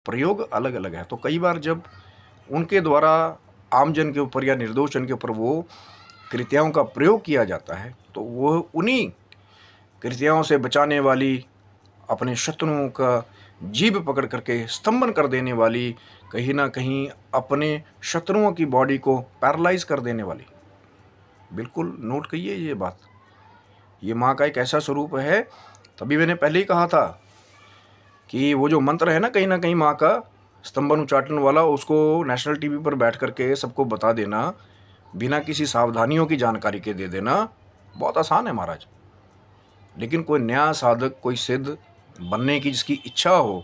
प्रयोग अलग-अलग है। तो कई बार जब उनके द्वारा आमजन के ऊपर या निर्दोष जन के ऊपर वो कृत्याओं का प्रयोग किया जाता है, तो वो उन्हीं कृत्याओं से बचाने वाली, अपने शत्रुओं का जीभ पकड़ करके स्तंभन कर देने वाली, कहीं न कहीं अपने शत्रुओं की बॉडी को पैरालाइज़ कर देने वाली। बिल्कुल नोट करिए ये बात। ये माँ का एक ऐसा स्वरूप है, तभी मैंने पहले ही कहा था कि वो जो मंत्र है ना कहीं न कहीं माँ का स्तंभन उच्चाटन वाला, उसको नेशनल टीवी पर बैठ कर के सबको बता देना, बिना किसी सावधानियों की जानकारी के दे देना, बहुत आसान है महाराज। लेकिन कोई नया साधक, कोई सिद्ध बनने की जिसकी इच्छा हो,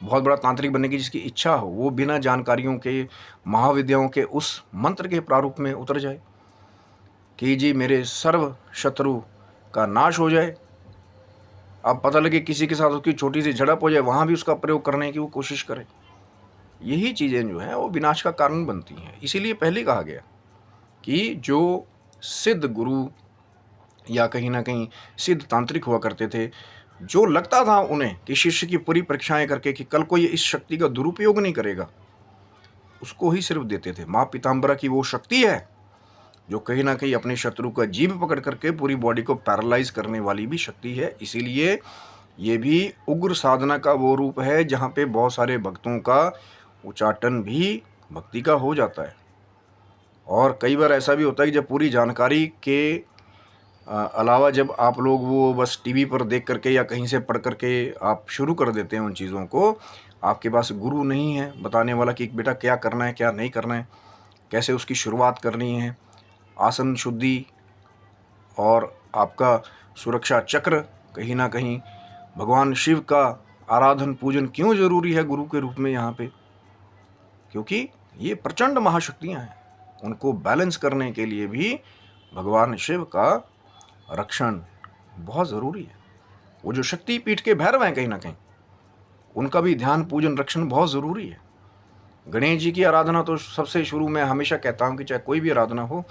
बहुत बड़ा तांत्रिक बनने की जिसकी इच्छा हो, वो बिना जानकारियों के, महाविद्याओं के उस मंत्र के प्रारूप में उतर जाए कि जी मेरे सर्व शत्रु का नाश हो जाए। अब पता लगे किसी के साथ उसकी छोटी सी झड़प हो जाए, वहाँ भी उसका प्रयोग करने की वो कोशिश करे। यही चीज़ें जो हैं वो विनाश का कारण बनती हैं। इसीलिए पहले कहा गया कि जो सिद्ध गुरु या कहीं न कहीं सिद्ध तांत्रिक हुआ करते थे, जो लगता था उन्हें कि शिष्य की पूरी परीक्षाएँ करके कि कल को ये इस शक्ति का दुरुपयोग नहीं करेगा, उसको ही सिर्फ़ देते थे। माँ पीताम्बरा की वो शक्ति है, जो कहीं न कहीं अपने शत्रु का जीभ पकड़ करके पूरी बॉडी को पैरालाइज़ करने वाली भी शक्ति है। इसीलिए ये भी उग्र साधना का वो रूप है, जहाँ पे बहुत सारे भक्तों का उच्चाटन भी भक्ति का हो जाता है। और कई बार ऐसा भी होता है कि जब पूरी जानकारी के अलावा जब आप लोग वो बस टीवी पर देख करके या कहीं से पढ़ करके आप शुरू कर देते हैं उन चीज़ों को, आपके पास गुरु नहीं है बताने वाला कि बेटा क्या करना है, क्या नहीं करना है, कैसे उसकी शुरुआत करनी है, आसन शुद्धि और आपका सुरक्षा चक्र, कहीं न कहीं भगवान शिव का आराधन पूजन क्यों ज़रूरी है गुरु के रूप में यहाँ पे? क्योंकि ये प्रचंड महाशक्तियाँ हैं, उनको बैलेंस करने के लिए भी भगवान शिव का रक्षण बहुत ज़रूरी है। वो जो शक्ति पीठ के भैरव हैं कहीं न कहीं, उनका भी ध्यान, पूजन, रक्षण बहुत ज़रूरी है। गणेश जी की आराधना तो सबसे शुरू में हमेशा कहता हूँ कि चाहे कोई भी आराधना हो,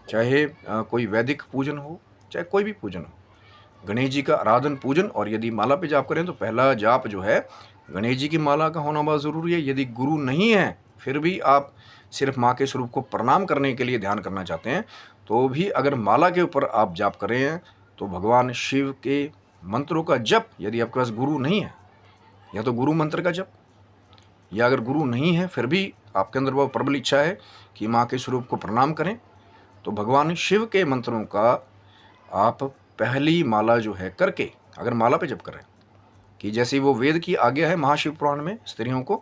चाहे कोई वैदिक पूजन हो, चाहे कोई भी पूजन हो, गणेश जी का आराधन पूजन, और यदि माला पे जाप करें तो पहला जाप जो है गणेश जी की माला का होना बहुत ज़रूरी है। यदि गुरु नहीं है, फिर भी आप सिर्फ माँ के स्वरूप को प्रणाम करने के लिए ध्यान करना चाहते हैं, तो भी अगर माला के ऊपर आप जाप कर रहे हैं, तो भगवान शिव के मंत्रों का जप, यदि आपके पास गुरु नहीं है, या तो गुरु मंत्र का जप, या अगर गुरु नहीं है फिर भी आपके अंदर वो प्रबल इच्छा है कि माँ के स्वरूप को प्रणाम करें, तो भगवान शिव के मंत्रों का आप पहली माला जो है करके, अगर माला पे जप कर रहे हैं, कि जैसे वो वेद की आज्ञा है महाशिव पुराण में स्त्रियों को